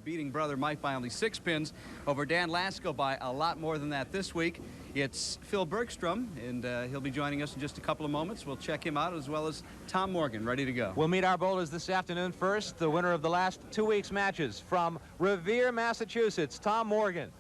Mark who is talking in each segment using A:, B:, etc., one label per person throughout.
A: beating brother Mike by only 6 pins over Dan Lasko by a lot more than that this week. It's Phil Bergstrom, and he'll be joining us in just a couple of moments. We'll check him out, as well as Tom Morgan, ready to go.
B: We'll meet our bowlers this afternoon. First, the winner of the last 2 weeks' matches from Revere, Massachusetts, Tom Morgan.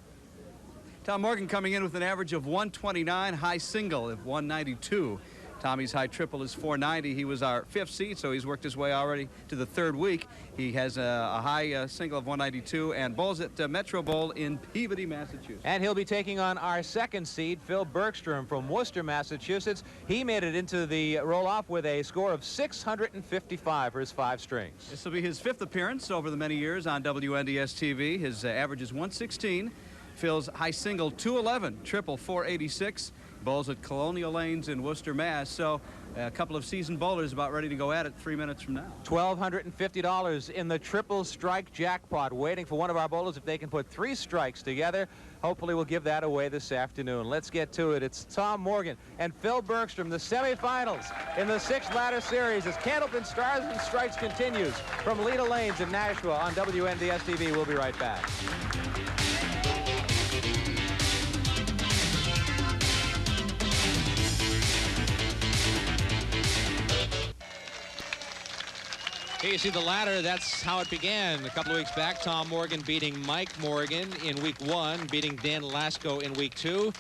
A: Tom Morgan coming in with an average of 129, high single of 192. Tommy's high triple is 490. He was our 5th seed, so he's worked his way already to the 3rd week. He has a high single of 192 and bowls at Metro Bowl in Peabody, Massachusetts.
B: And he'll be taking on our 2nd seed, Phil Bergstrom from Worcester, Massachusetts. He made it into the roll-off with a score of 655 for his 5 strings.
A: This will be his 5th appearance over the many years on WNDS-TV. His average is 116. Phil's high single 211, triple 486. Bowls at Colonial Lanes in Worcester, Mass. So a couple of seasoned bowlers about ready to go at it 3 minutes from now.
B: $1,250 in the triple strike jackpot, waiting for one of our bowlers. If they can put 3 strikes together, hopefully we'll give that away this afternoon. Let's get to it. It's Tom Morgan and Phil Bergstrom, the semifinals in the 6th ladder series as Candlepin Stars and Strikes continues from Leda Lanes in Nashua on WNDS TV. We'll be right back. Here you see the ladder. That's how it began a couple of weeks back. Tom Morgan beating Mike Morgan in week 1, beating Dan Lasko in week 2.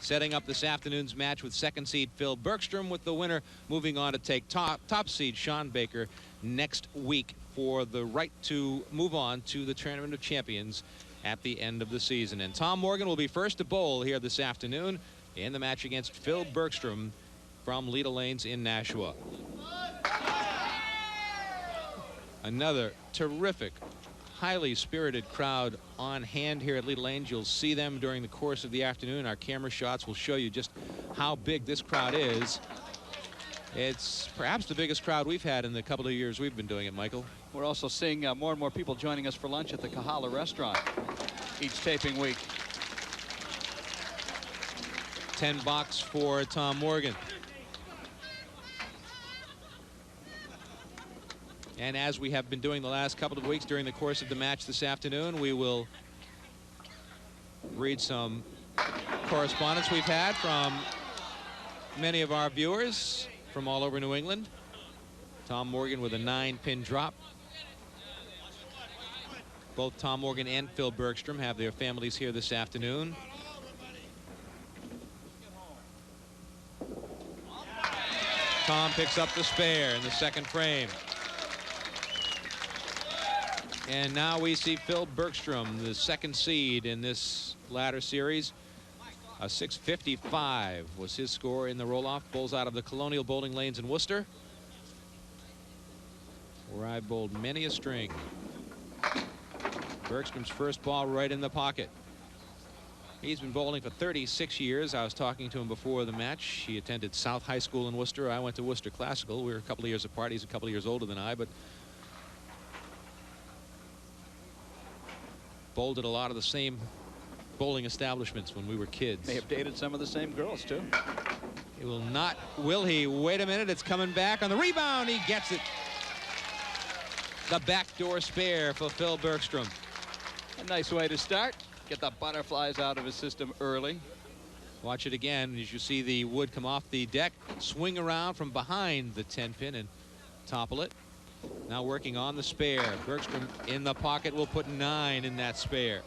B: Setting up this afternoon's match with 2nd seed Phil Bergstrom, with the winner moving on to take top seed Sean Baker next week for the right to move on to the Tournament of Champions at the end of the season. And Tom Morgan will be first to bowl here this afternoon in the match against Phil Bergstrom from Leda Lanes in Nashua. Another terrific, highly spirited crowd on hand here at Leda Lanes. You'll see them during the course of the afternoon. Our camera shots will show you just how big this crowd is. It's perhaps the biggest crowd we've had in the couple of years we've been doing it, Michael.
A: We're also seeing more and more people joining us for lunch at the Kahala restaurant each taping week.
B: $10 for Tom Morgan. And as we have been doing the last couple of weeks during the course of the match this afternoon, we will read some correspondence we've had from many of our viewers from all over New England. Tom Morgan with a 9-pin drop. Both Tom Morgan and Phil Bergstrom have their families here this afternoon. Tom picks up the spare in the 2nd frame. And now we see Phil Bergstrom, the 2nd seed in this ladder series. A 655 was his score in the roll-off. Bowls out of the Colonial Bowling Lanes in Worcester, where I bowled many a string. Bergstrom's first ball right in the pocket. He's been bowling for 36 years. I was talking to him before the match. He attended South High School in Worcester. I went to Worcester Classical. We were a couple of years apart. He's a couple of years older than I, but bowled at a lot of the same bowling establishments when we were kids.
A: May have dated some of the same girls, too.
B: He will not, will he? Wait a minute, it's coming back on the rebound. He gets it. The backdoor spare for Phil Bergstrom.
A: A nice way to start. Get the butterflies out of his system early.
B: Watch it again as you see the wood come off the deck, swing around from behind the 10-pin and topple it. Now working on the spare. Bergstrom in the pocket will put 9 in that spare.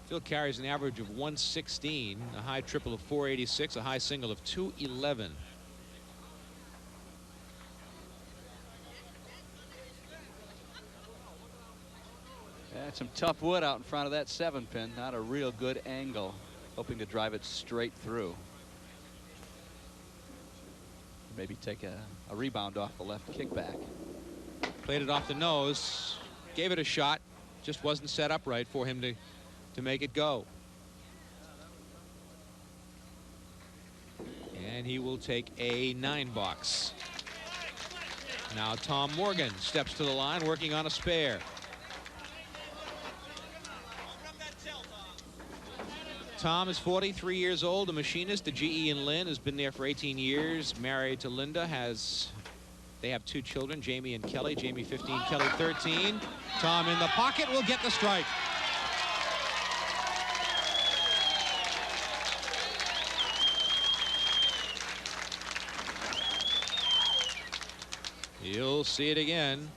B: Phil carries an average of 116, a high triple of 486, a high single of 211.
A: That's some tough wood out in front of that 7-pin. Not a real good angle. Hoping to drive it straight through. Maybe take a rebound off the left kickback.
B: Played it off the nose, gave it a shot, just wasn't set up right for him to make it go. And he will take a 9-box. Now Tom Morgan steps to the line, working on a spare. Tom is 43 years old, a machinist, a GE in Lynn, has been there for 18 years, married to Linda, has They have 2 children, Jamie and Kelly. Jamie 15, Kelly 13. Tom in the pocket will get the strike. You'll see it again.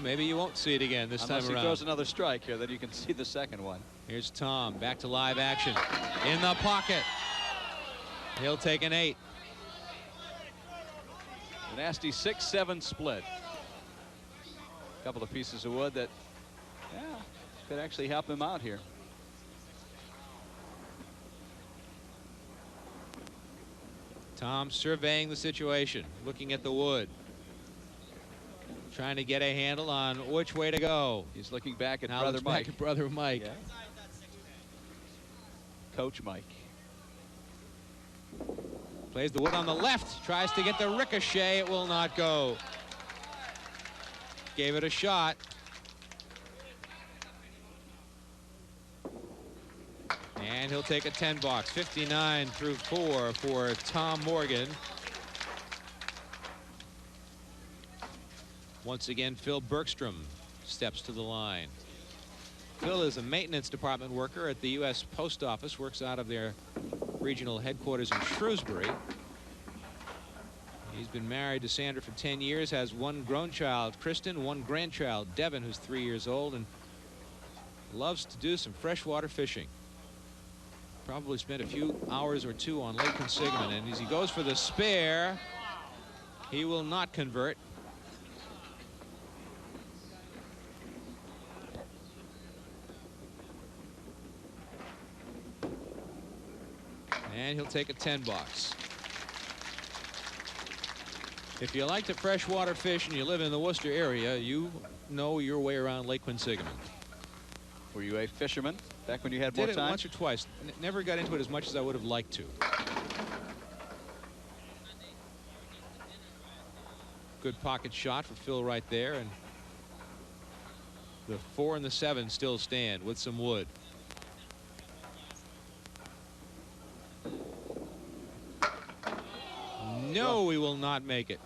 B: Maybe you won't see it again this time around.
A: Unless he throws another strike here, then you can see the second one.
B: Here's Tom, back to live action. In the pocket. He'll take an 8.
A: A nasty 6-7 split. A couple of pieces of wood that, yeah, could actually help him out here.
B: Tom surveying the situation, looking at the wood, trying to get a handle on which way to go.
A: He's looking back at
B: now
A: brother Mike.
B: Back at brother Mike.
A: Yeah. Coach Mike.
B: Plays the wood on the left, tries to get the ricochet. It will not go. Gave it a shot. And he'll take a 10 box. 59 through 4 for Tom Morgan. Once again, Phil Bergstrom steps to the line. Phil is a maintenance department worker at the U.S. Post Office, works out of their regional headquarters in Shrewsbury. He's been married to Sandra for 10 years, has 1 grown child, Kristen, 1 grandchild, Devin, who's 3 years old, and loves to do some freshwater fishing. Probably spent a few hours or 2 on Lake Consigman, and as he goes for the spare, he will not convert. And he'll take a 10 box. If you like to freshwater fish and you live in the Worcester area, you know your way around Lake Quinsigamon.
A: Were you a fisherman back when you had more time?
B: Did it once or twice. Never got into it as much as I would have liked to. Good pocket shot for Phil right there, and the 4 and the 7 still stand with some wood. No, we will not make it.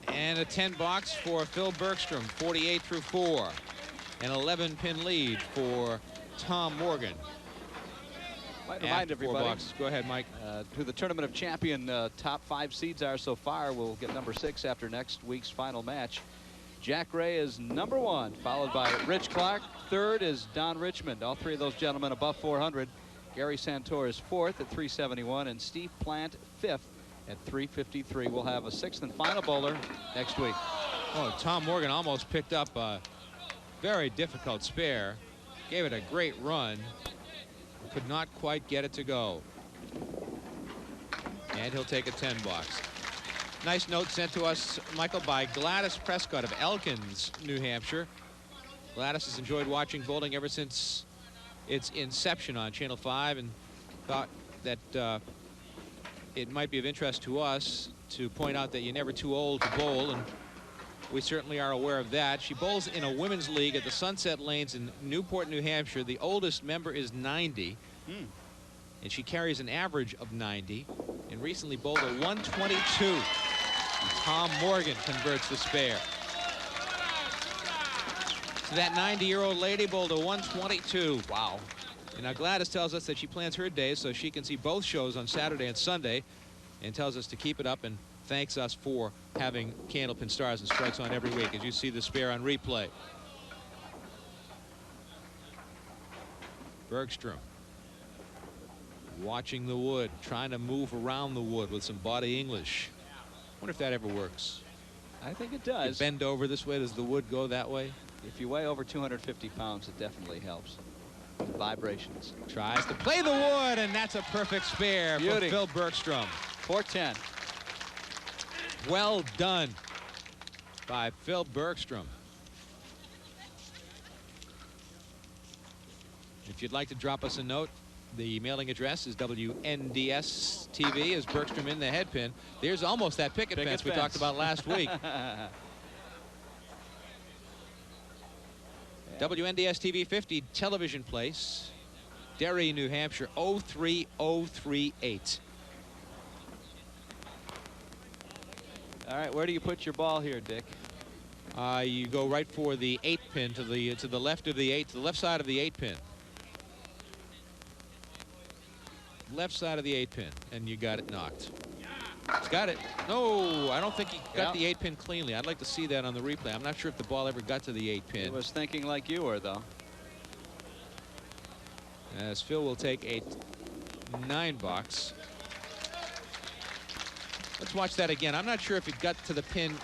B: And a 10 box for Phil Bergstrom, 48 through 4. An 11-pin lead for Tom Morgan.
A: Might remind everybody.
B: Go ahead, Mike.
A: Who the Tournament of Champion top 5 seeds are so far. We'll get number 6 after next week's final match. Jack Ray is number 1, followed by Rich Clark. 3rd is Don Richmond. All 3 of those gentlemen above 400. Gary Santor is 4th at 371, and Steve Plant 5th at 353. We'll have a 6th and final bowler next week.
B: Oh, Tom Morgan almost picked up a very difficult spare. Gave it a great run. Could not quite get it to go. And he'll take a 10 box. Nice note sent to us, Michael, by Gladys Prescott of Elkins, New Hampshire. Gladys has enjoyed watching bowling ever since its inception on Channel 5 and thought that it might be of interest to us to point out that you're never too old to bowl, and we certainly are aware of that. She bowls in a women's league at the Sunset Lanes in Newport, New Hampshire. The oldest member is 90, and she carries an average of 90, and recently bowled a 122. Tom Morgan converts the spare. So that 90-year-old lady bowled a 122. Wow. And now Gladys tells us that she plans her days so she can see both shows on Saturday and Sunday, and tells us to keep it up, and thanks us for having Candlepin Stars and Strikes on every week, as you see the spare on replay. Bergstrom watching the wood, trying to move around the wood with some body English. Wonder if that ever works.
A: I think it does.
B: You bend over this way, does the wood go that way?
A: If you weigh over 250 pounds, it definitely helps. Vibrations.
B: Tries to play the wood, and that's a perfect spare for Phil Bergstrom.
A: 410.
B: Well done by Phil Bergstrom. If you'd like to drop us a note, the mailing address is WNDS TV. As Bergstrom in the headpin. There's almost that picket fence we talked about last week. WNDS TV 50 television place, Derry, New Hampshire, 03038.
A: All right, where do you put your ball here, Dick?
B: You go right for the 8 pin to the left of the 8, to the left side of the 8 pin. Left side of the 8 pin, and you got it knocked. He's got it. No, I don't think he got the 8 pin cleanly. I'd like to see that on the replay. I'm not sure if the ball ever got to the 8 pin.
A: He was thinking like you were, though.
B: As Phil will take a 9 box. Let's watch that again. I'm not sure if it got to the pin.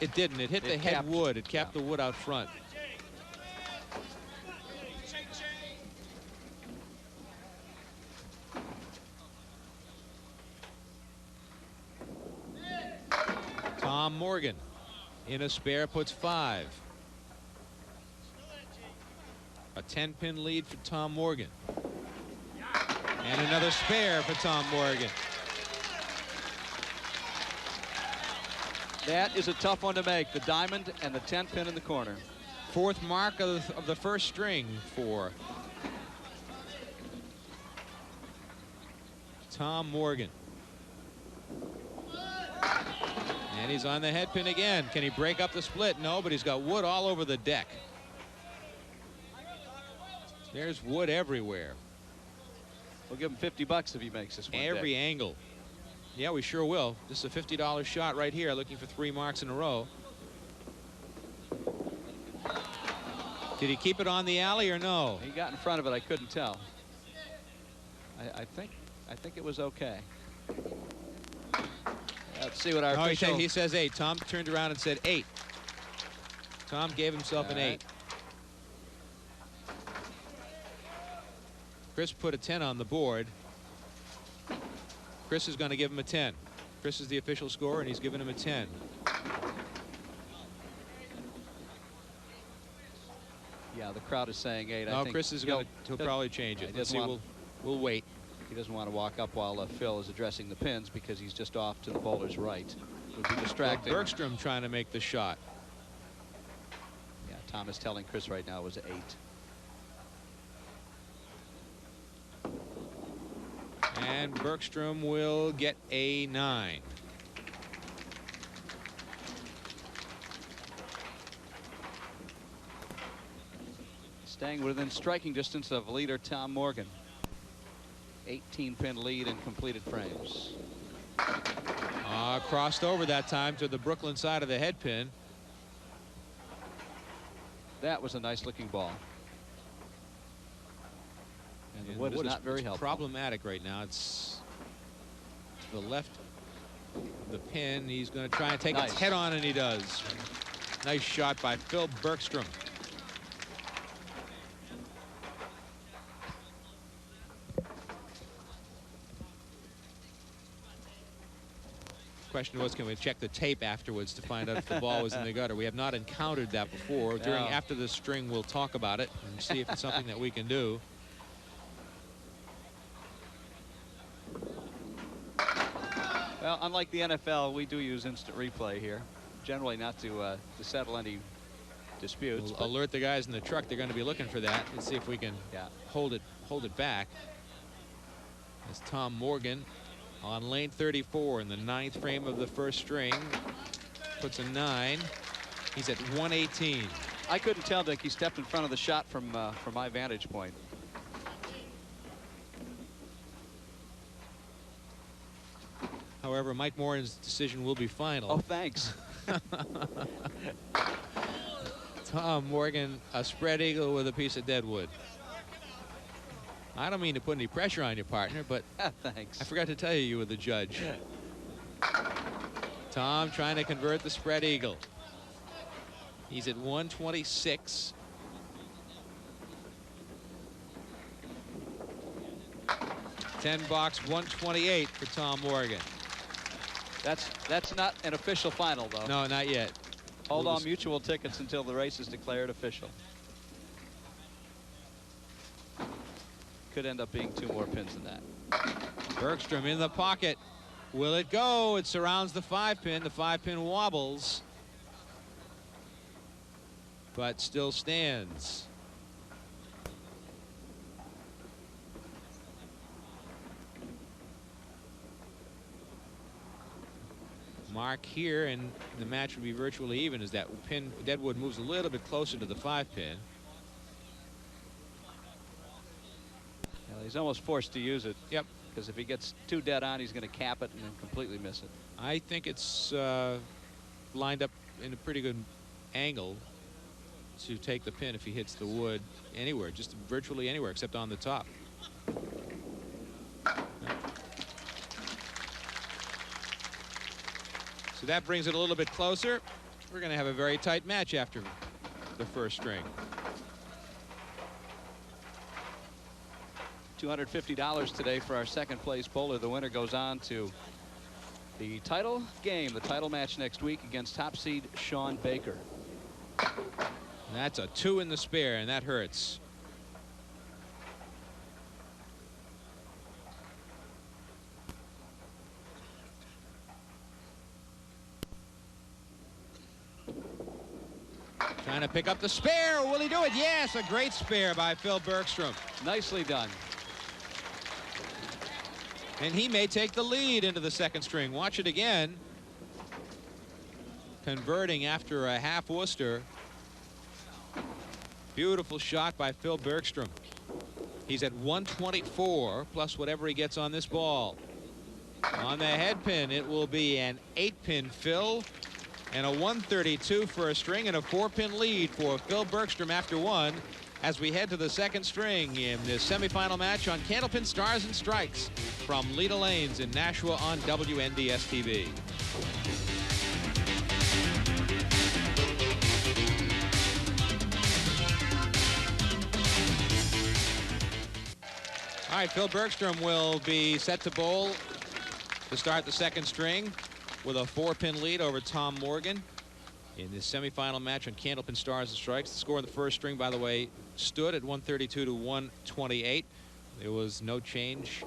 B: It didn't. It hit the head wood. It capped the wood out front. Tom Morgan in a spare puts 5. A 10-pin lead for Tom Morgan. And another spare for Tom Morgan.
A: That is a tough one to make, the diamond and the 10-pin in the corner.
B: 4th mark of the first string for Tom Morgan. And he's on the head pin again. Can he break up the split? No, but he's got wood all over the deck. There's wood everywhere.
A: We'll give him 50 bucks if he makes this one.
B: Every angle. Yeah, we sure will. This is a $50 shot right here, looking for 3 marks in a row. Did he keep it on the alley or no?
A: He got in front of it. I couldn't tell. I think it was okay. Let's see what our official...
B: He says 8. Tom turned around and said 8. Tom gave himself an 8. Chris put a 10 on the board. Chris is going to give him a 10. Chris is the official scorer, and he's giving him a 10.
A: Yeah, the crowd is saying 8.
B: No,
A: I think
B: Chris is going to probably change it. Let's see. We'll wait.
A: He doesn't want to walk up while Phil is addressing the pins because he's just off to the bowler's right. It would be distracting.
B: Phil Bergstrom trying to make the shot.
A: Yeah, Tom is telling Chris right now it was 8.
B: And Bergstrom will get a 9.
A: Staying within striking distance of leader Tom Morgan. 18-pin lead in completed frames.
B: Crossed over that time to the Brooklyn side of the head pin.
A: That was a nice looking ball. And the wood is not very helpful.
B: Problematic right now. It's to the left of the pin. He's going to try and take its head on, and he does. Nice shot by Phil Bergstrom. Question was, can we check the tape afterwards to find out if the ball was in the gutter? We have not encountered that before. After the string, we'll talk about it and see if it's something that we can do.
A: Well, unlike the NFL, we do use instant replay here, generally not to settle any disputes.
B: We'll alert the guys in the truck. They're going to be looking for that and see if we can hold it back. As Tom Morgan on lane 34 in the 9th frame of the first string puts a 9. He's at 118.
A: I couldn't tell, Dick. He stepped in front of the shot from my vantage point.
B: However, Mike Moran's decision will be final.
A: Oh, thanks.
B: Tom Morgan, a spread eagle with a piece of deadwood. I don't mean to put any pressure on your partner, but
A: thanks.
B: I forgot to tell you, you were the judge. Tom trying to convert the spread eagle. He's at 126. $10 128 for Tom Morgan.
A: That's not an official final, though.
B: No, not yet.
A: Hold on mutual tickets until the race is declared official. Could end up being 2 more pins than that.
B: Bergstrom in the pocket. Will it go? It surrounds the 5-pin. The 5-pin wobbles. but still stands. Mark here, and the match would be virtually even as that pin, Deadwood moves a little bit closer to the 5-pin.
A: Well, he's almost forced to use it.
B: Yep.
A: Because if he gets too dead on, he's going to cap it and then completely miss it.
B: I think it's lined up in a pretty good angle to take the pin if he hits the wood anywhere, just virtually anywhere except on the top. So that brings it a little bit closer. We're going to have a very tight match after the first string.
A: $250 today for our second place bowler. The winner goes on to the title game, the title match next week against top seed Sean Baker.
B: That's a 2 in the spare, and that hurts. Trying to pick up the spare. Will he do it? Yes, a great spare by Phil Bergstrom.
A: Nicely done.
B: And he may take the lead into the second string. Watch it again. Converting after a half Worcester. Beautiful shot by Phil Bergstrom. He's at 124 plus whatever he gets on this ball. On the head pin, it will be an 8-pin Phil and a 132 for a string and a 4-pin lead for Phil Bergstrom after one as we head to the second string in this semifinal match on Candlepin Stars and Strikes from Leda Lanes in Nashua on WNDS TV. All right, Phil Bergstrom will be set to bowl to start the second string with a 4-pin lead over Tom Morgan in this semifinal match on Candlepin Stars and Strikes. The score in the first string, by the way, stood at 132 to 128. There was no change.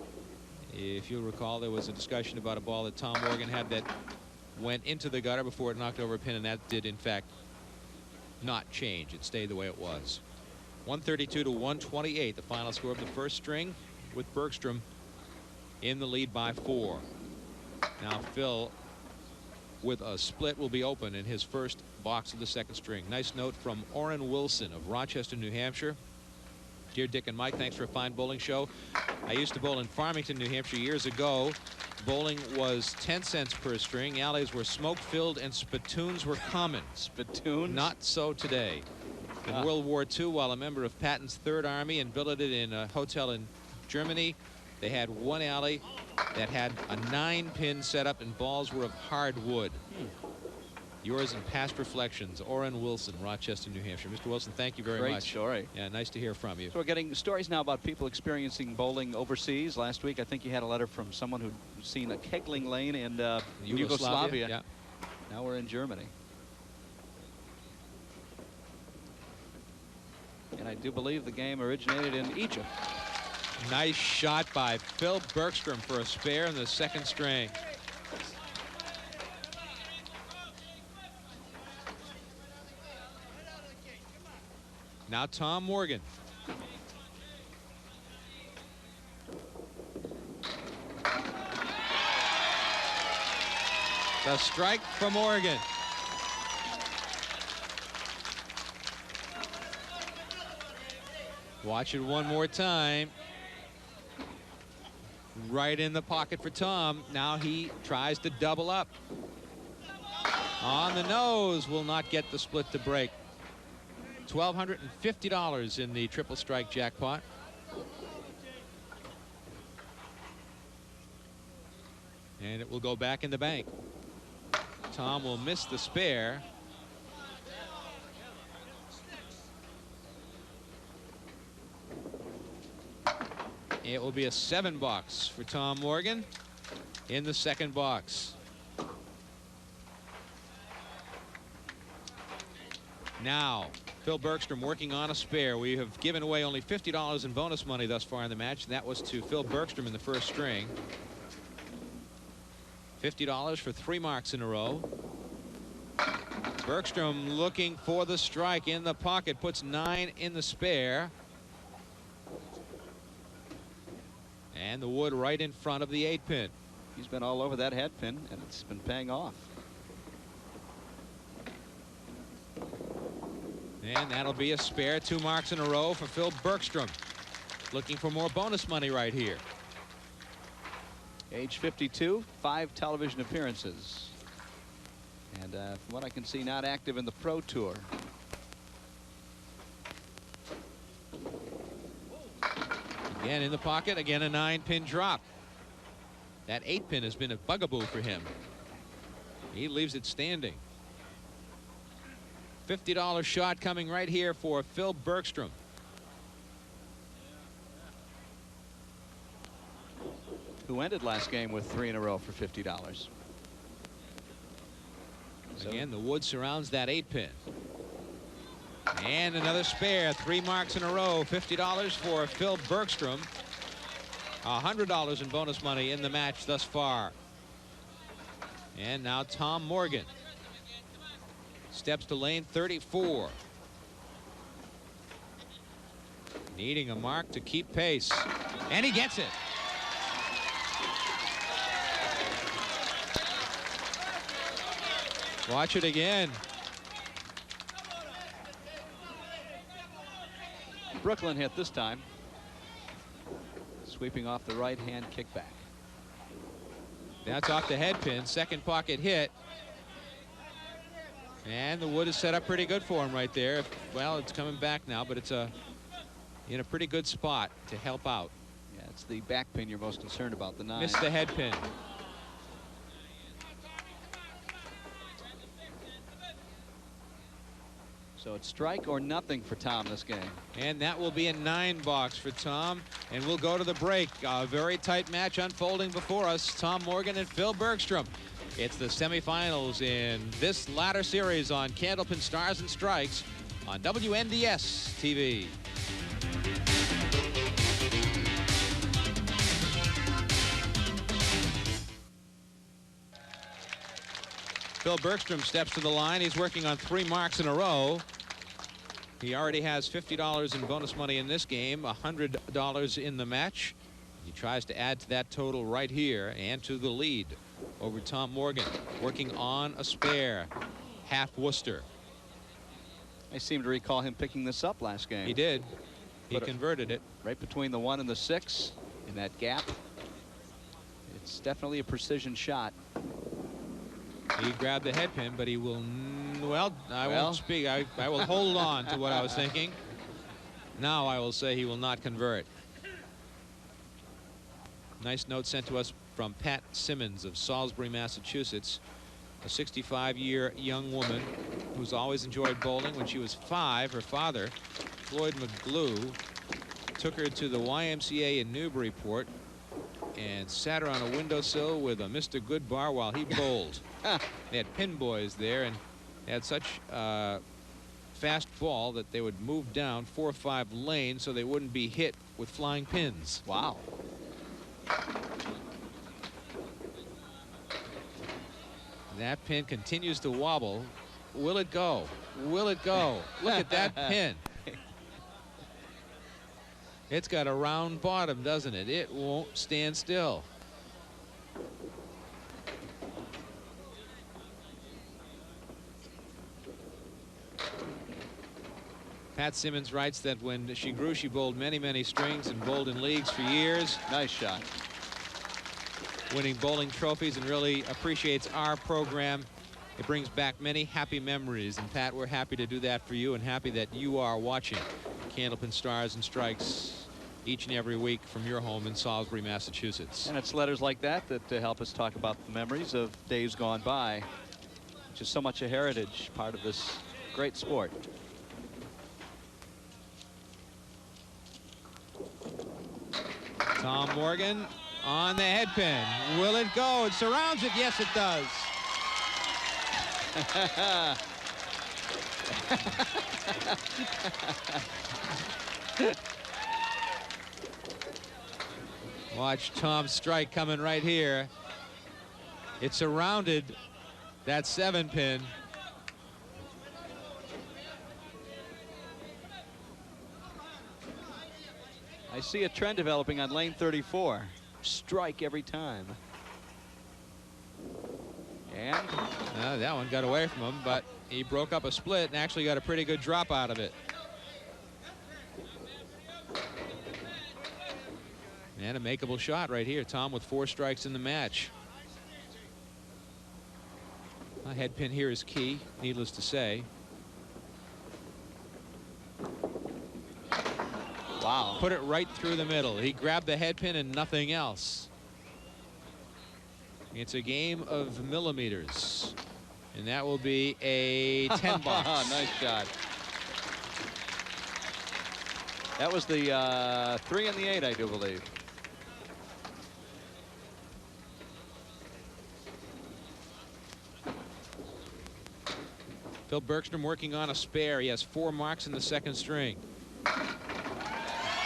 B: If you'll recall, there was a discussion about a ball that Tom Morgan had that went into the gutter before it knocked over a pin, and that did, in fact, not change. It stayed the way it was. 132 to 128, the final score of the first string, with Bergstrom in the lead by 4. Now Phil, with a split, will be open in his first box of the second string. Nice note from Orrin Wilson of Rochester, New Hampshire. Dear Dick and Mike, thanks for a fine bowling show. I used to bowl in Farmington, New Hampshire years ago. Bowling was 10 cents per string. Alleys were smoke-filled and spittoons were common.
A: Spittoons?
B: Not so today. In World War II, while a member of Patton's Third Army and billeted in a hotel in Germany, they had one alley that had a 9-pin setup and balls were of hard wood. Yours in past reflections, Orrin Wilson, Rochester, New Hampshire. Mr. Wilson, thank you very much.
A: Great story.
B: Yeah, nice to hear from you.
A: So we're getting stories now about people experiencing bowling overseas. Last week, I think you had a letter from someone who'd seen a kegling lane in Yugoslavia.
B: Yeah.
A: Now we're in Germany. And I do believe the game originated in Egypt.
B: Nice shot by Phil Bergstrom for a spare in the second string. Now Tom Morgan. The strike from Morgan. Watch it one more time. Right in the pocket for Tom. Now he tries to double up. On the nose, will not get the split to break. $1,250 in the triple strike jackpot. And it will go back in the bank. Tom will miss the spare. It will be a 7-box for Tom Morgan in the second box. Now, Phil Bergstrom working on a spare. We have given away only $50 in bonus money thus far in the match, and that was to Phil Bergstrom in the first string. $50 for 3 marks in a row. Bergstrom looking for the strike in the pocket, puts 9 in the spare. And the wood right in front of the 8-pin.
A: He's been all over that head pin, and it's been paying off.
B: And that'll be a spare. 2 marks in a row for Phil Bergstrom. Looking for more bonus money right here.
A: Age 52, 5 television appearances. And from what I can see, not active in the Pro Tour.
B: Again in the pocket, again a 9-pin drop. That 8-pin has been a bugaboo for him. He leaves it standing. $50 shot coming right here for Phil Bergstrom.
A: Who ended last game with 3 in a row for $50.
B: Again, the wood surrounds that 8-pin. And another spare. 3 marks in a row. $50 for Phil Bergstrom. $100 in bonus money in the match thus far. And now Tom Morgan steps to lane 34. Needing a mark to keep pace. And he gets it. Watch it again.
A: Brooklyn hit this time. Sweeping off the right-hand kickback.
B: That's off the head pin. Second pocket hit. And the wood is set up pretty good for him right there. Well, it's coming back now, but it's in a pretty good spot to help out.
A: Yeah, it's the back pin you're most concerned about, the 9.
B: Missed the head pin.
A: So it's strike or nothing for Tom this game.
B: And that will be a 9 box for Tom. And we'll go to the break. A very tight match unfolding before us. Tom Morgan and Phil Bergstrom. It's the semifinals in this ladder series on Candlepin Stars and Strikes on WNDS TV. Phil Bergstrom steps to the line. He's working on 3 marks in a row. He already has $50 in bonus money in this game, $100 in the match. He tries to add to that total right here and to the lead over Tom Morgan, working on a spare, half Worcester.
A: I seem to recall him picking this up last game.
B: He did. He converted it.
A: Right between the 1 and the 6 in that gap. It's definitely a precision shot.
B: He grabbed the head pin, but he will, well, I won't speak. I will hold on to what I was thinking. Now I will say he will not convert. Nice note sent to us from Pat Simmons of Salisbury, Massachusetts. A 65-year young woman who's always enjoyed bowling. When she was 5, her father, Floyd McGlue, took her to the YMCA in Newburyport and sat her on a windowsill with a Mr. Goodbar while he bowled. They had pin boys there and they had such fast ball that they would move down 4 or 5 lanes so they wouldn't be hit with flying pins.
A: Wow.
B: That pin continues to wobble. Will it go? Will it go? Look at that pin. It's got a round bottom, doesn't it? It won't stand still. Pat Simmons writes that when she grew, she bowled many, many strings and bowled in leagues for years.
A: Nice shot.
B: Winning bowling trophies and really appreciates our program. It brings back many happy memories. And Pat, we're happy to do that for you and happy that you are watching Candlepin Stars and Strikes each and every week from your home in Salisbury, Massachusetts.
A: And it's letters like that that help us talk about the memories of days gone by, which is so much a heritage, part of this great sport.
B: Tom Morgan on the head pin. Will it go? It surrounds it. Yes, it does. Watch Tom's strike coming right here. It surrounded that 7 pin.
A: I see a trend developing on lane 34. Strike every time. And
B: that one got away from him, but he broke up a split and actually got a pretty good drop out of it. And a makeable shot right here. Tom with 4 strikes in the match. A head pin here is key, needless to say.
A: wow.
B: Put it right through the middle. He grabbed the head pin and nothing else. It's a game of millimeters. And that will be a 10 box.
A: Nice shot. That was the 3 and the 8, I do believe.
B: Phil Bergstrom working on a spare. He has 4 marks in the second string.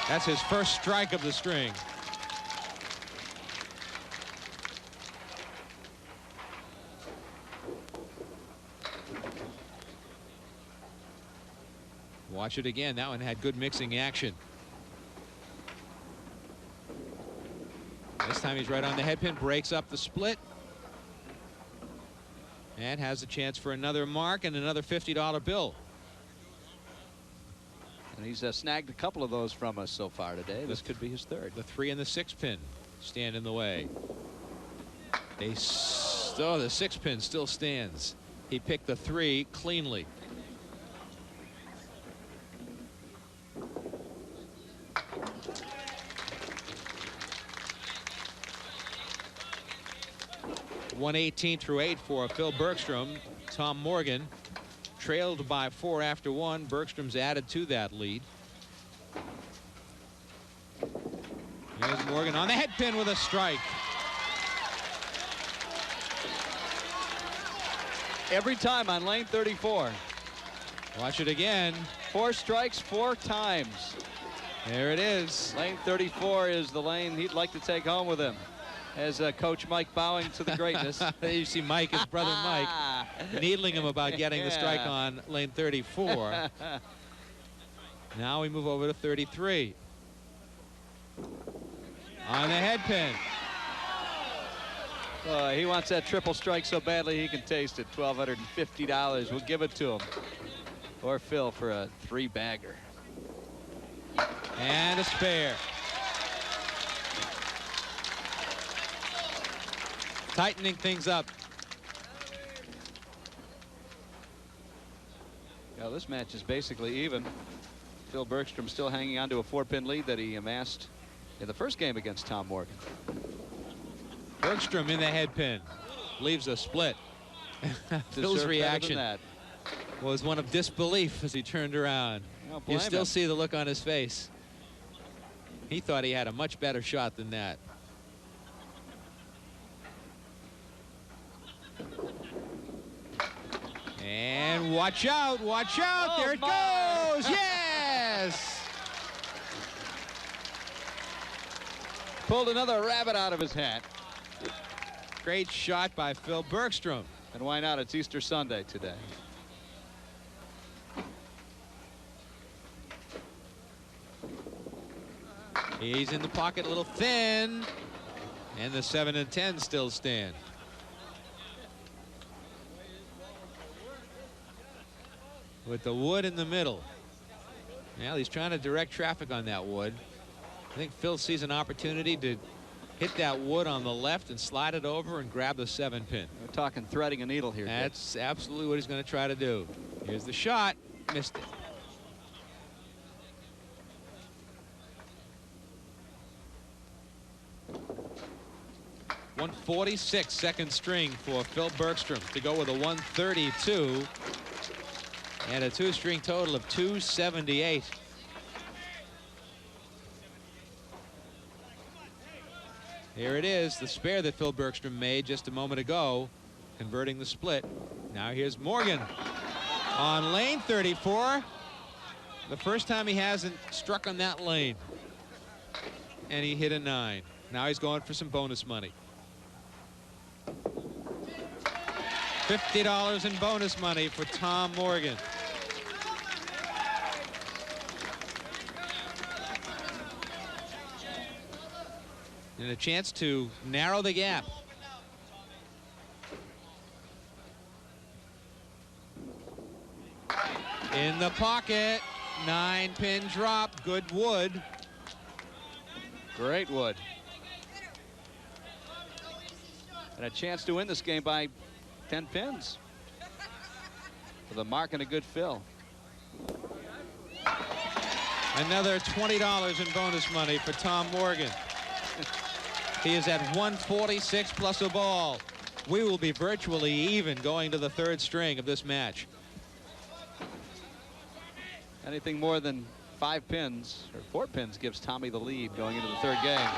B: That's his first strike of the string. Watch it again. That one had good mixing action. This time he's right on the head pin, breaks up the split. And has a chance for another mark and another $50 bill.
A: And he's snagged a couple of those from us so far today. This could be his third.
B: The 3 and the 6 pin stand in the way. The 6 pin still stands. He picked the 3 cleanly. .118 through 8 for Phil Bergstrom. Tom Morgan trailed by 4 after 1. Bergstrom's added to that lead. Here's Morgan on the head pin with a strike.
A: Every time on lane 34.
B: Watch it again.
A: 4 strikes 4 times.
B: There it is.
A: Lane 34 is the lane he'd like to take home with him. As Coach Mike bowing to the greatness.
B: You see Mike, his brother Mike, needling him about getting the strike on lane 34. Now we move over to 33. On the head pin.
A: He wants that triple strike so badly he can taste it. $1,250. We'll give it to him. Or Phil for a 3-bagger.
B: And a spare. Tightening things up.
A: Now this match is basically even. Phil Bergstrom still hanging on to a 4-pin lead that he amassed in the first game against Tom Morgan.
B: Bergstrom in the head pin. Leaves a split. Phil's reaction was one of disbelief as he turned around. You still see the look on his face. He thought he had a much better shot than that. And watch out, watch out.
A: Oh,
B: there it goes. Yes.
A: Pulled another rabbit out of his hat.
B: Great shot by Phil Bergstrom.
A: And why not? It's Easter Sunday today.
B: He's in the pocket a little thin. And the 7 and 10 still stand. With the wood in the middle. Well, he's trying to direct traffic on that wood. I think Phil sees an opportunity to hit that wood on the left and slide it over and grab the 7-pin.
A: We're talking threading a needle here.
B: That's absolutely what he's going to try to do. Here's the shot. Missed it. .146 second string for Phil Bergstrom to go with a 132. And a 2-string total of 278. Here it is, the spare that Phil Bergstrom made just a moment ago, converting the split. Now here's Morgan on lane 34. The first time he hasn't struck on that lane. And he hit a 9. Now he's going for some bonus money. $50 in bonus money for Tom Morgan. And a chance to narrow the gap. In the pocket, 9-pin drop, good wood.
A: Great wood. And a chance to win this game by 10 pins. With a mark and a good fill.
B: Another $20 in bonus money for Tom Morgan. He is at 146 plus a ball. We will be virtually even going to the third string of this match.
A: Anything more than 5 pins or 4 pins gives Tommy the lead going into the third game.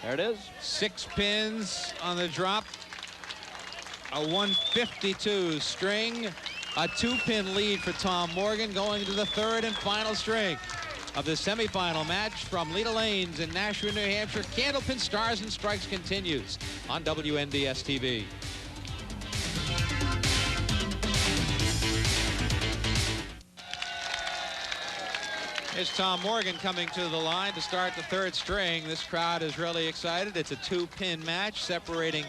A: There it is.
B: 6 pins on the drop. A 152 string. A 2-pin lead for Tom Morgan going to the third and final string of the semifinal match from Leda Lanes in Nashua, New Hampshire. Candlepin Stars and Strikes continues on WNDS TV. Here's Tom Morgan coming to the line to start the third string. This crowd is really excited. It's a 2-pin match separating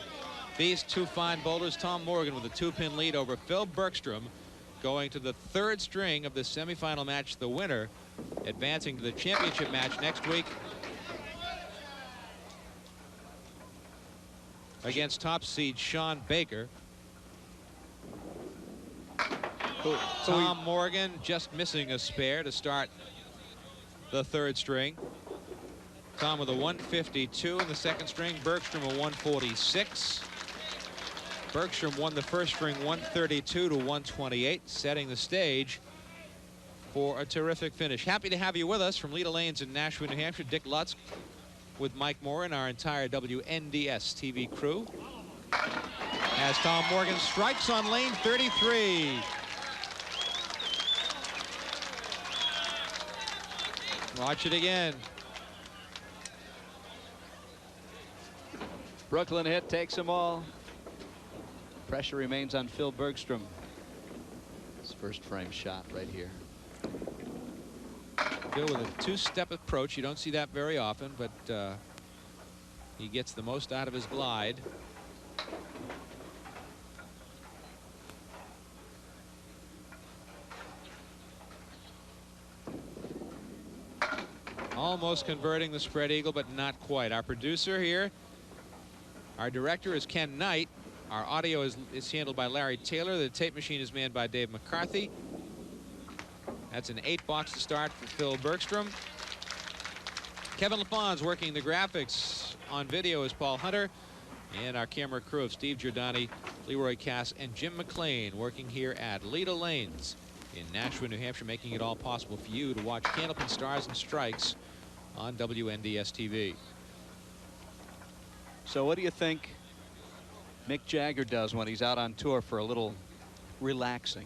B: these 2 fine bowlers. Tom Morgan with a 2-pin lead over Phil Bergstrom going to the third string of the semifinal match. The winner advancing to the championship match next week against top seed Sean Baker. Tom Morgan just missing a spare to start the third string. Tom with a 152 in the second string. Bergstrom a 146. Bergstrom won the first string 132 to 128, setting the stage for a terrific finish. Happy to have you with us from Leda Lanes in Nashua, New Hampshire. Dick Lutz with Mike Moore and our entire WNDS TV crew. As Tom Morgan strikes on lane 33. Watch it again.
A: Brooklyn hit takes them all. Pressure remains on Phil Bergstrom. His first frame shot right here.
B: Phil with a 2-step approach. You don't see that very often, but he gets the most out of his glide. Almost converting the spread eagle, but not quite. Our producer here, our director is Ken Knight. Our audio is handled by Larry Taylor. The tape machine is manned by Dave McCarthy. That's an 8-box to start for Phil Bergstrom. Kevin LaFon's working the graphics. On video is Paul Hunter. And our camera crew of Steve Giordani, Leroy Cass, and Jim McLean working here at Leda Lanes in Nashua, New Hampshire, making it all possible for you to watch Candlepin Stars and Strikes on WNDS TV.
A: So what do you think Mick Jagger does when he's out on tour for a little relaxing?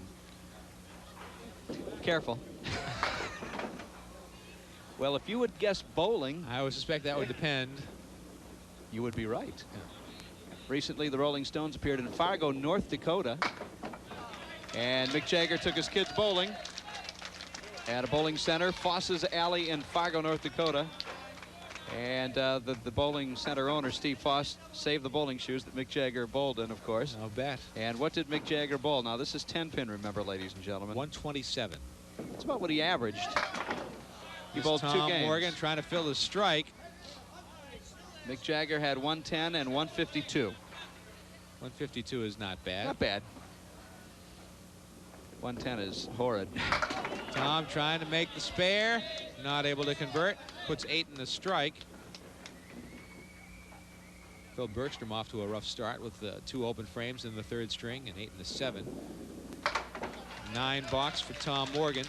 A: Careful. Well, if you would guess bowling,
B: I would suspect that would depend.
A: You would be right. Yeah. Recently, the Rolling Stones appeared in Fargo, North Dakota. And Mick Jagger took his kids bowling at a bowling center, Foss's Alley in Fargo, North Dakota. And the bowling center owner, Steve Foss, saved the bowling shoes that Mick Jagger bowled in, of course.
B: I'll bet.
A: And what did Mick Jagger bowl? Now, this is 10-pin, remember, ladies and gentlemen.
B: 127.
A: That's about what he averaged. He bowled 2
B: Tom
A: games.
B: Morgan trying to fill the strike.
A: Mick Jagger had 110 and 152.
B: 152 is not bad.
A: Not bad. 110 is horrid.
B: Tom trying to make the spare, not able to convert, puts 8 in the strike. Phil Bergstrom off to a rough start with 2 open frames in the third string and 8 in the 7. 9-box for Tom Morgan.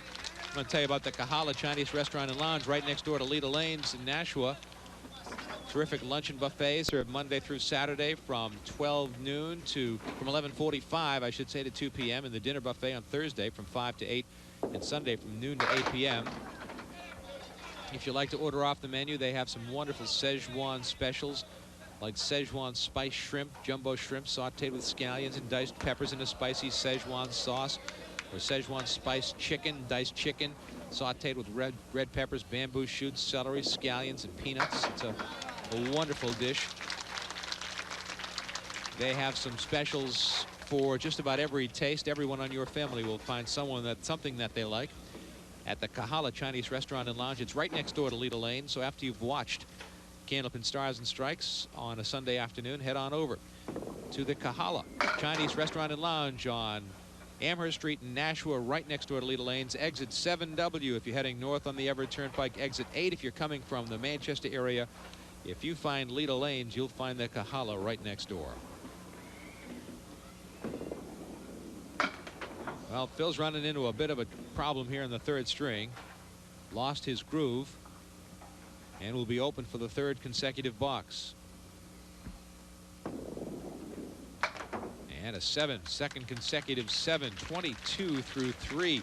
B: I'm going to tell you about the Kahala Chinese Restaurant and Lounge right next door to Leda Lanes in Nashua. Terrific luncheon buffet served Monday through Saturday from 12 noon to from 11:45, I should say, to 2 p.m. and the dinner buffet on Thursday from 5 to 8 and Sunday from noon to 8 p.m. If you like to order off the menu, they have some wonderful Szechuan specials like Szechuan spice shrimp, jumbo shrimp sauteed with scallions and diced peppers in a spicy Szechuan sauce, or Szechuan spiced chicken, diced chicken sauteed with red peppers, bamboo shoots, celery, scallions, and peanuts. It's a A wonderful dish. They have some specials for just about every taste. Everyone on your family will find something that they like at the Kahala Chinese Restaurant and Lounge. It's right next door to Leda Lane. So after you've watched Candlepin Stars and Strikes on a Sunday afternoon, head on over to the Kahala Chinese Restaurant and Lounge on Amherst Street in Nashua, right next door to Leda Lane's exit 7W if you're heading north on the Everett Turnpike, exit 8 if you're coming from the Manchester area. If you find Leda Lanes, you'll find the Kahala right next door. Well, Phil's running into a bit of a problem here in the third string. Lost his groove and will be open for the third consecutive box. And a 7, second consecutive 7, 22 through 3.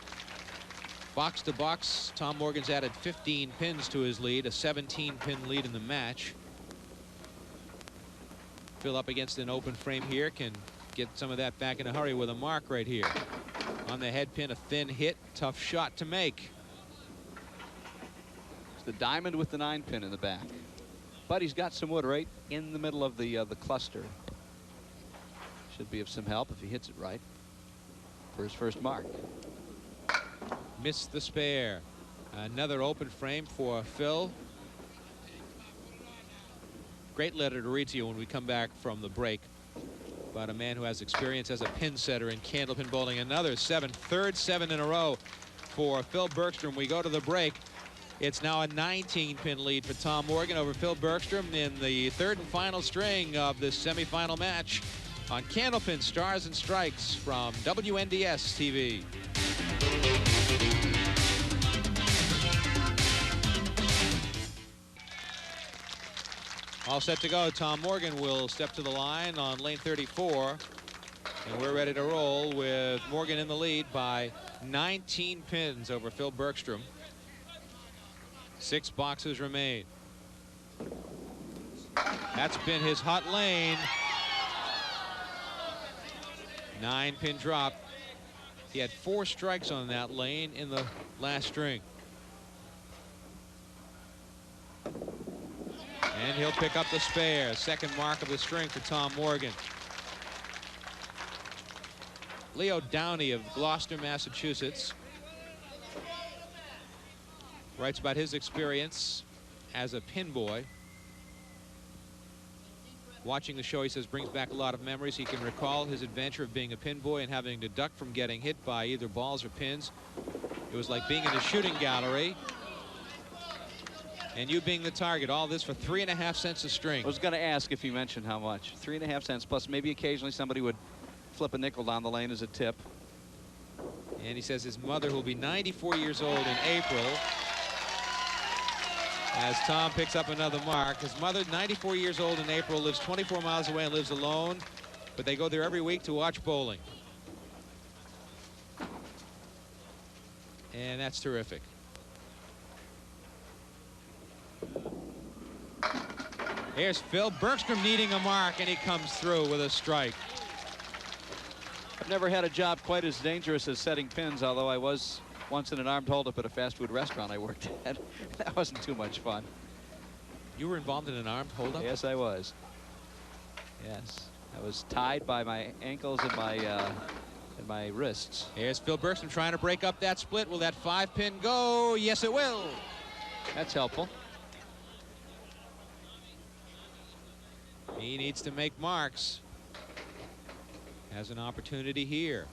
B: Box to box, Tom Morgan's added 15 pins to his lead, a 17-pin lead in the match. Phil up against an open frame here, can get some of that back in a hurry with a mark right here. On the head pin, a thin hit, tough shot to make.
A: It's the diamond with the 9-pin in the back. But he's got some wood right in the middle of the cluster. Should be of some help if he hits it right for his first mark.
B: Missed the spare. Another open frame for Phil. Great letter to read to you when we come back from the break about a man who has experience as a pin setter in Candlepin bowling. Another 7, third 7 in a row for Phil Bergstrom. We go to the break. It's now a 19-pin lead for Tom Morgan over Phil Bergstrom in the third and final string of this semifinal match on Candlepin Stars and Strikes from WNDS TV. All set to go. Tom Morgan will step to the line on lane 34. And we're ready to roll with Morgan in the lead by 19 pins over Phil Bergstrom. 6 boxes remain. That's been his hot lane. 9-pin drop. He had 4 strikes on that lane in the last string. And he'll pick up the spare. Second mark of the string for Tom Morgan. Leo Downey of Gloucester, Massachusetts, writes about his experience as a pin boy. Watching the show, he says, brings back a lot of memories. He can recall his adventure of being a pin boy and having to duck from getting hit by either balls or pins. It was like being in a shooting gallery and you being the target. All this for 3.5 cents a string.
A: I was going to ask if you mentioned how much. 3.5 cents, plus maybe occasionally somebody would flip a nickel down the lane as a tip.
B: And he says his mother, who'll be 94 years old in April, as Tom picks up another mark. His mother, 94 years old in April, lives 24 miles away and lives alone, but they go there every week to watch bowling. And that's terrific. Here's Phil Bergstrom needing a mark, and he comes through with a strike.
A: I've never had a job quite as dangerous as setting pins, although I was once in an armed holdup at a fast food restaurant I worked at. That wasn't too much fun.
B: You were involved in an armed holdup?
A: Yes, I was. Yes. I was tied by my ankles and my wrists.
B: Here's Phil Bergstrom trying to break up that split. Will that 5-pin go? Yes, it will.
A: That's helpful.
B: He needs to make marks. Has an opportunity here.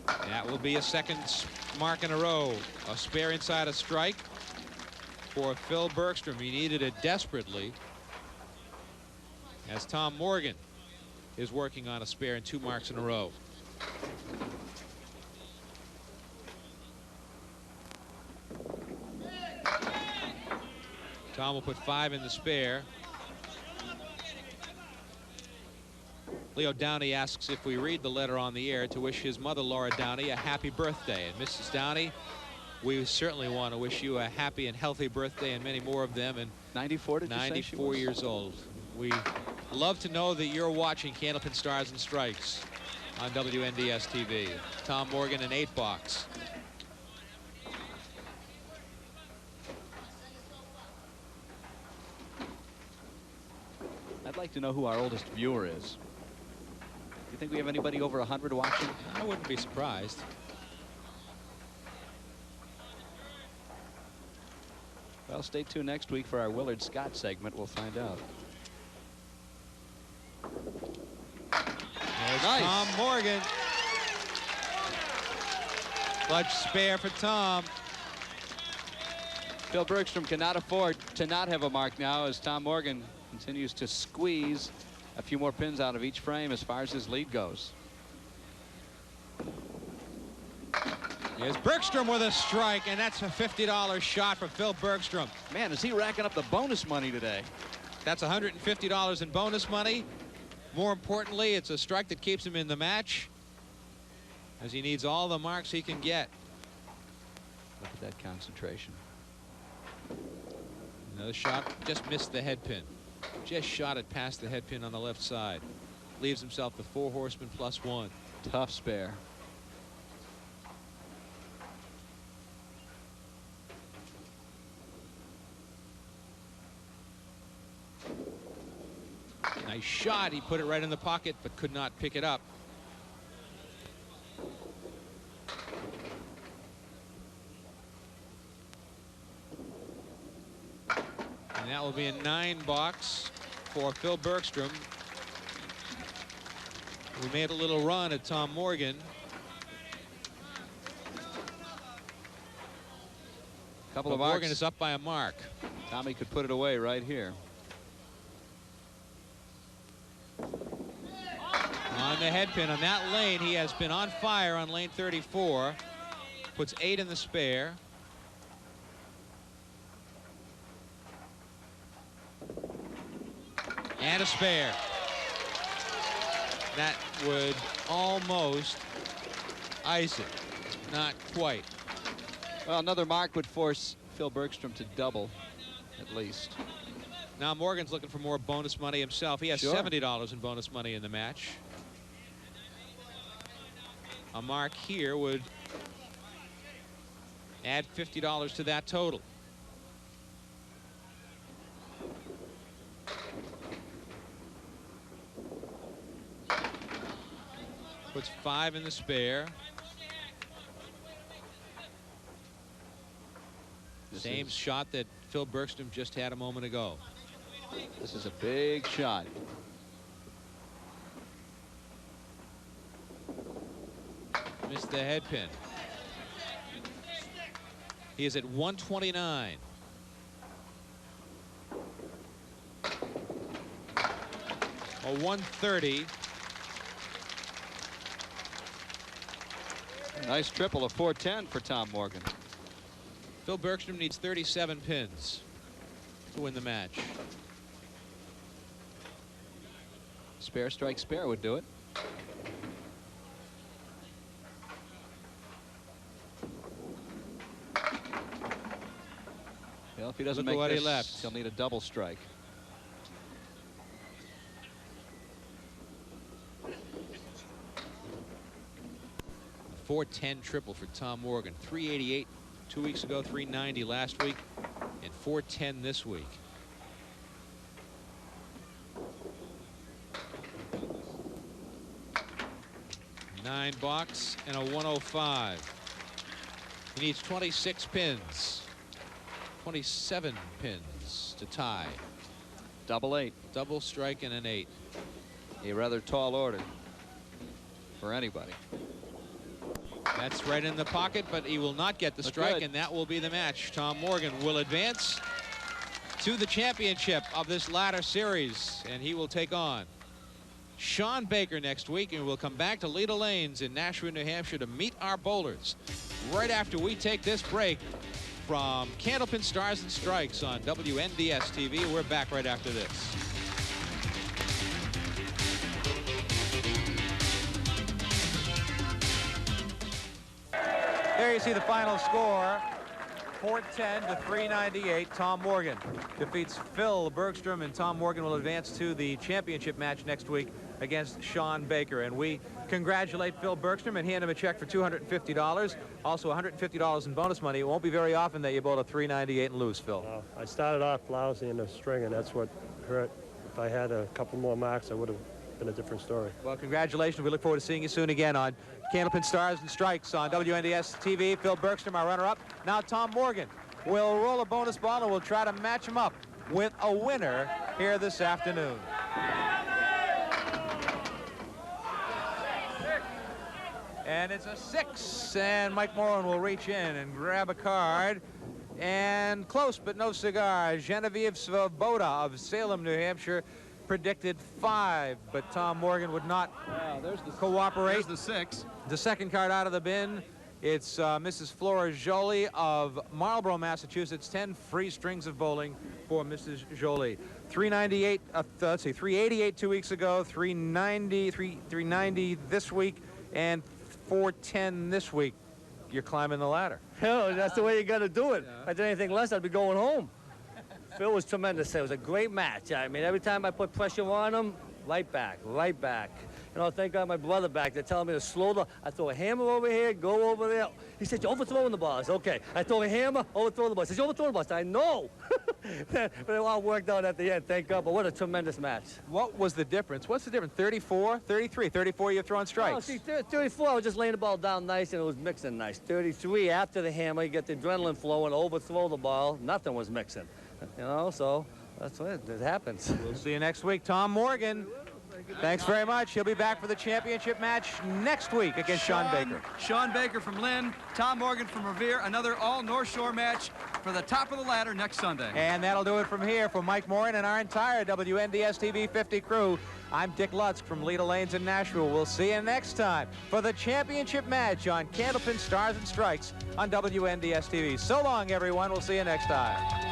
B: That will be a second mark in a row. A spare inside a strike for Phil Bergstrom. He needed it desperately, as Tom Morgan is working on a spare and 2 marks in a row. Tom will put 5 in the spare. Leo Downey asks if we read the letter on the air to wish his mother, Laura Downey, a happy birthday. And Mrs. Downey, we certainly want to wish you a happy and healthy birthday and many more of them. And
A: 94, did you say she was?
B: 94 years old. We love to know that you're watching Candlepin Stars and Strikes on WNDS TV. Tom Morgan, an 8 box.
A: like to know who our oldest viewer is. Do you think we have anybody over 100 watching?
B: I wouldn't be surprised.
A: Well, stay tuned next week for our Willard Scott segment. We'll find out.
B: There's
A: Nice.
B: Tom Morgan. Clutch spare for Tom.
A: Phil Bergstrom cannot afford to not have a mark now as Tom Morgan continues to squeeze a few more pins out of each frame as far as his lead goes.
B: Here's Bergstrom with a strike, and that's a $50 shot for Phil Bergstrom.
A: Man, is he racking up the bonus money today?
B: That's $150 in bonus money. More importantly, it's a strike that keeps him in the match, as he needs all the marks he can get.
A: Look at that concentration.
B: Another shot, just missed the head pin. Just shot it past the head pin on the left side. Leaves himself the 4 horsemen +1.
A: Tough spare.
B: Nice shot. He put it right in the pocket, but could not pick it up. And that will be a 9 box for Phil Bergstrom. We made a little run at Tom Morgan.
A: Couple of
B: Morgan
A: marks.
B: is up by a mark.
A: Tommy could put it away right here.
B: On the head pin on that lane, he has been on fire on lane 34. Puts 8 in the spare. And a spare. That would almost ice it. Not quite.
A: Well, another mark would force Phil Bergstrom to double, at least.
B: Now Morgan's looking for more bonus money himself. He has
A: Sure.
B: $70 in bonus money in the match. A mark here would add $50 to that total. Puts 5 in the spare. Same shot that Phil Bergstrom just had a moment ago.
A: This is a big shot.
B: Missed the head pin. He is at 129. A 130.
A: Nice triple of 410 for Tom Morgan.
B: Phil Bergstrom needs 37 pins to win the match.
A: Spare strike spare would do it. Well, if he doesn't
B: Look at
A: make
B: what he
A: this,
B: left.
A: he'll need a double strike.
B: A 410 triple for Tom Morgan. 388 2 weeks ago, 390 last week, and 410 this week. Nine box and a 105. He needs 26 pins. 27 pins to tie.
A: Double 8.
B: Double strike and an 8.
A: A rather tall order for anybody.
B: That's right in the pocket, but he will not get the strike,
A: good.
B: and that will be the match. Tom Morgan will advance to the championship of this ladder series, and he will take on Sean Baker next week, and we'll come back to Leda Lanes in Nashua, New Hampshire to meet our bowlers right after we take this break from Candlepin Stars and Strikes on WNDS TV. We're back right after this. There you see the final score. 410 to 398. Tom Morgan defeats Phil Bergstrom, and Tom Morgan will advance to the championship match next week against Sean Baker. And we congratulate Phil Bergstrom and hand him a check for $250. Also $150 in bonus money. It won't be very often that you bowl a 398 and lose, Phil.
C: I started off lousy in the string, and that's what hurt. If I had a couple more marks, I would have been a different story.
B: Well, congratulations. We look forward to seeing you soon again on Candlepin Stars and Strikes on WNDS TV. Phil Bergstrom, our runner-up. Now Tom Morgan will roll a bonus ball, and we'll try to match him up with a winner here this afternoon. And it's a 6, and Mike Moran will reach in and grab a card. And close, but no cigar. Genevieve Svoboda of Salem, New Hampshire, predicted 5, but Tom Morgan would not cooperate.
A: There's the 6.
B: The second card out of the bin. It's Mrs. Flora Jolie of Marlborough, Massachusetts. 10 free strings of bowling for Mrs. Jolie. 398. Let's see, 388 2 weeks ago. 390 this week, and 410 this week. You're climbing the ladder.
D: Hell, that's the way you got to do it. If I did anything less, I'd be going home. Phil was tremendous. It was a great match. I mean, every time I put pressure on him, right back, right back. You know, thank God my brother back. They're telling me to slow down. I throw a hammer over here, go over there. He said, you're overthrowing the ball. I said, okay. I throw a hammer, overthrow the ball. He says, you're overthrowing the ball. I said, I know. But it all worked out at the end, thank God. But what a tremendous match.
B: What was the difference? What's the difference? 34, 33. 34, you're throwing strikes.
D: Oh, see, 34, I was just laying the ball down nice, and it was mixing nice. 33, after the hammer, you get the adrenaline flowing, overthrow the ball. Nothing was mixing. You know, so that's what it happens.
B: We'll see you next week. Tom Morgan, thanks very much. He'll be back for the championship match next week against Sean Baker.
A: Sean Baker from Lynn, Tom Morgan from Revere, another all-North Shore match for the top of the ladder next Sunday.
B: And that'll do it from here for Mike Moran and our entire WNDS TV 50 crew. I'm Dick Lutz from Leda Lanes in Nashville. We'll see you next time for the championship match on Candlepin Stars and Strikes on WNDS TV. So long, everyone. We'll see you next time.